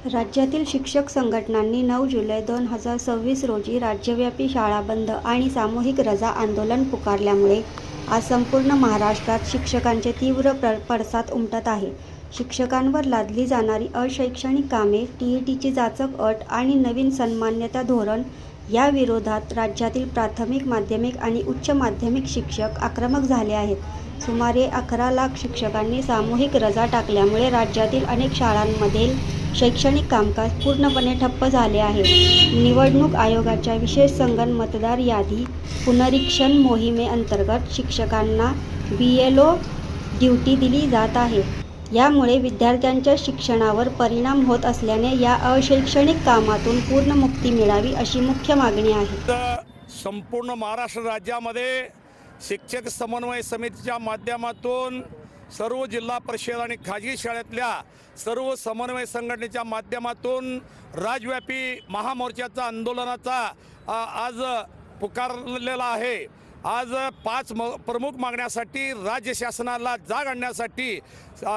राज्यातील शिक्षक संघटनांनी 9 जुलै 2026 रोजी राज्यव्यापी शाळा बंद आणि सामूहिक रजा आंदोलन पुकारल्यामुळे आज संपूर्ण महाराष्ट्रात शिक्षकांचे तीव्र पडसाद उमटत आहे. शिक्षकांवर लादली जाणारी अशैक्षणिक कामे, टीईटीची जाचक अट आणि नवीन सन्मान्यता धोरण या विरोधात राज्यातील प्राथमिक, माध्यमिक आणि उच्च माध्यमिक शिक्षक आक्रमक झाले आहेत. सुमारे 11 लाख शिक्षकांनी सामूहिक रजा टाकल्यामुळे राज्यातील अनेक शाळांमधील शैक्षणिक कामकाज पूर्णपणे ठप्प झाले आहे. निवडणूक आयोगाच्या विशेष संगणक मतदार यादी पुनरीक्षण मोहिमेअंतर्गत शिक्षकांना BLO ड्युटी दिली जात आहे. यामुळे विद्यार्थ्यांच्या शिक्षणावर परिणाम होत असल्याने या अशैक्षणिक कामातून पूर्ण मुक्ती मिळावी अशी मुख्य मागणी आहे. संपूर्ण महाराष्ट्र राज्यामध्ये शिक्षक समन्वय समितीच्या माध्यमातून सर्व जिल्हा परिषद आणि खाजगी शाळेतल्या सर्व समन्वय संघटनेच्या माध्यमातून राज्यव्यापी महामोर्चाचा आंदोलनाचा आज पुकारलेला आहे. आज 5 प्रमुख मागण्यासाठी राज्य शासनाला जाग आणण्यासाठी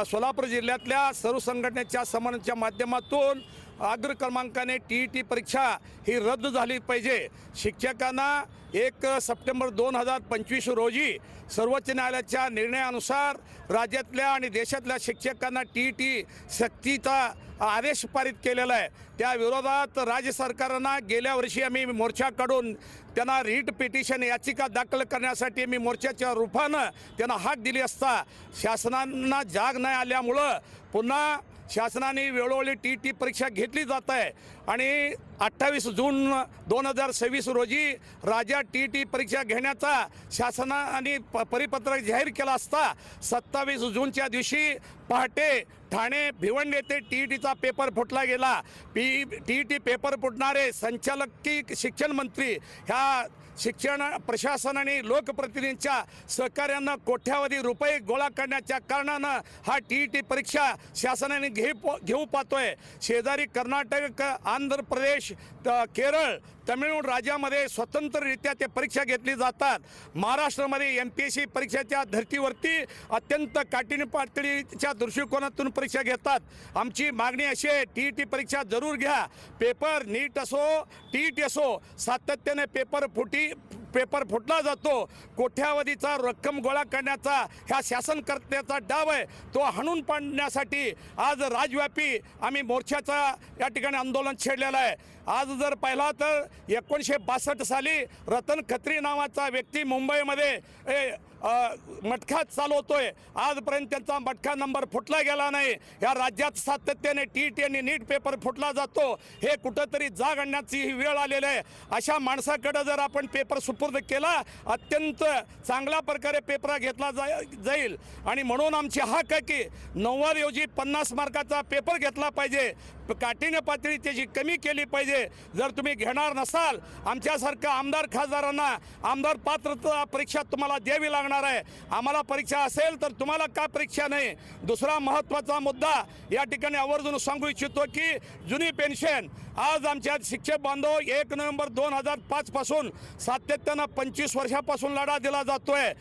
सोलापूर जिल्ह्यातल्या सर्व संघटनेच्या समन्वयाच्या माध्यमातून अग्र क्रमांकाने TET परीक्षा ही रद्द झाली पाहिजे. शिक्षकांना 1 सप्टेंबर 2025 रोजी सर्वोच्च न्यायालयाच्या निर्णयानुसार राज्यातल्या आणि देशातल्या शिक्षकांना TET सक्तीचा आदेश पारित केलेला आहे. त्या विरोधात राज्य सरकारनं गेल्या वर्षी आम्ही मोर्चा काढून त्यांना रीट पिटिशन याचिका दाखल करण्यासाठी मी मोर्चाच्या रूपानं त्यांना हाक दिली असता शासनानं जाग नाही आल्यामुळं पुन्हा शासनाने वेळोवेळी TET परीक्षा घेतली जात आहे आणि 28 जून 2026 रोजी राज्यात TET परीक्षा घेण्याचा शासनाने परिपत्रक जाहीर केला असता 27 जूनच्या दिवशी पहाटे ठाणे भिवंडी येथे TETचा पेपर फुटला गेला. TET पेपर फुटणारे संचालक शिक्षण मंत्री ह्या शिक्षण प्रशासनाने लोकप्रतिनिधींच्या सहकार्यानं कोट्यावधी रुपये गोळा करण्याच्या कारणानं हा TET परीक्षा शासनाने घेऊ पाहतोय. शेजारी कर्नाटक, आंध्र प्रदेश, केरळ, तमिळनाडू राज्यामध्ये स्वतंत्ररित्या ते परीक्षा घेतली जातात. महाराष्ट्रामध्ये MPSC परीक्षेच्या धर्तीवरती अत्यंत काठीण्य पातळीच्या दृष्टिकोनातून परीक्षा घेतात. आमची मागणी अशी आहे, TET परीक्षा जरूर घ्या. पेपर नीट असो, TET असो, सातत्याने पेपर फुटला जातो. कोट्यावधीचा रक्कम गोळा करण्याचा ह्या शासनकर्त्याचा डाव आहे. तो हाणून पाडण्यासाठी आज राज्यव्यापी आम्ही मोर्चाचा या ठिकाणी आंदोलन छेडलेलं आहे. आज जर पाहिला तर 1962 साली रतन खत्री नावाचा व्यक्ती मुंबईमध्ये मटका चालवतोय. आजपर्यंत त्यांचा मटका नंबर फुटला गेला नाही. या राज्यात सातत्याने TET आणि नीट पेपर फुटला जातो. हे कुठंतरी जाग आणण्याची ही वेळ आलेली आहे. अशा माणसाकडे जर आपण पेपर सुपूर्द केला अत्यंत चांगल्या प्रकारे पेपर घेतला जाईल आणि म्हणून आमची हक आहे की 90 ऐवजी 50 मार्काचा पेपर घेतला पाहिजे. काठीण्य पातळी त्याची कमी केली पाहिजे. जर तुम्ही घेणार नसाल आमच्यासारख्या आमदार खासदारांना आमदार पात्रता परीक्षा तुम्हाला द्यावी लागणार आहे. आम्हाला परीक्षा असेल तर तुम्हाला का परीक्षा नाही. दुसरा महत्त्वाचा मुद्दा या ठिकाणी आवर्जून सांगू इच्छितो की जुनी पेन्शन आज आमच्या शिक्षक बांधव 1 नोव्हेंबर 2005 पासून सातत्यानं 25 वर्षापासून लढा दिला जातोय.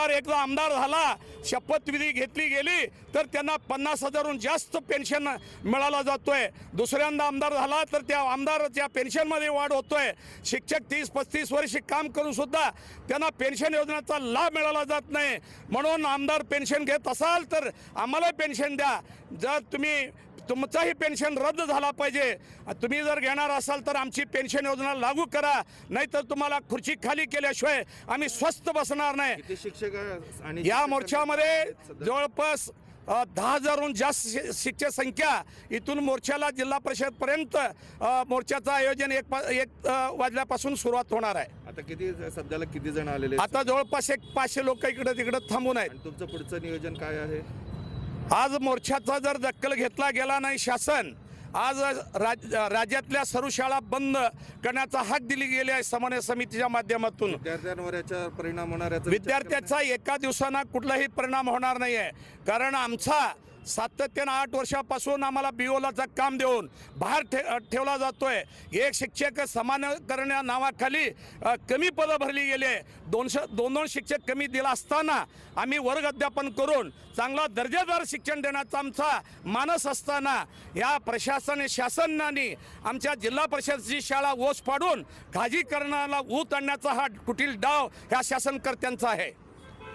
एकदा आमदार झाला, शपथविधी घेतली गेली तर त्यांना 50,000हून जास्त पेन्शन मिळाला जातोय. दुसऱ्यांदा आमदार झाला तर त्या आमदाराच्या पेन्शनमध्ये वाढ होतोय. शिक्षक 30-35 वर्ष काम करून सुद्धा त्यांना पेन्शन योजनेचा लाभ मिळाला जात नाही. म्हणून आमदार पेन्शन घेत असाल तर आम्हाला पेन्शन द्या. जर तुमचाही पेन्शन रद्द झाला पाहिजे. तुम्ही जर घेणार असाल तर आमची पेन्शन योजना लागू करा, नाहीतर तुम्हाला खुर्ची खाली केल्याशिवाय आम्ही स्वस्थ बसणार नाही. शिक्षक या मोर्चामध्ये जवळपास 10,000हून जास्त शिक्षक संख्या इथून मोर्चाला जिल्हा परिषद पर्यंत मोर्चाचं आयोजन 1 वाजल्यापासून सुरुवात होणार आहे. आता सध्याला किती जण आलेले? आता जवळपास 500 लोक इकडे तिकडे थांबून आहेत. तुमचं पुढचं नियोजन काय आहे? आज मोर्चाचा जर दखल घेतला गेला नाही शासन आज राज्यातल्या सर्व शाळा बंद करण्याचा हाक दिली गेली आहे समन्वय समितीच्या माध्यमातून. विद्यार्थ्यांवर याचा परिणाम होणार? विद्यार्थ्याचा एका दिवसानं कुठलाही परिणाम होणार नाही आहे. कारण आमचा सातत्यानं 8 वर्षापासून आम्हाला बिओलाचं काम देऊन बाहेर ठेवला जातोय. एक शिक्षक समान करण्या नावाखाली कमी पदं भरली गेले. 200 शिक्षक कमी दिला असताना आम्ही वर्ग अध्यापन करून चांगला दर्जेदार शिक्षण देण्याचा आमचा मानस असताना या शासनाने आमच्या जिल्हा परिषदेची शाळा ओस पाडून खाजगीकरणाला ऊत आणण्याचा हा कुटील डाव ह्या शासनकर्त्यांचा आहे.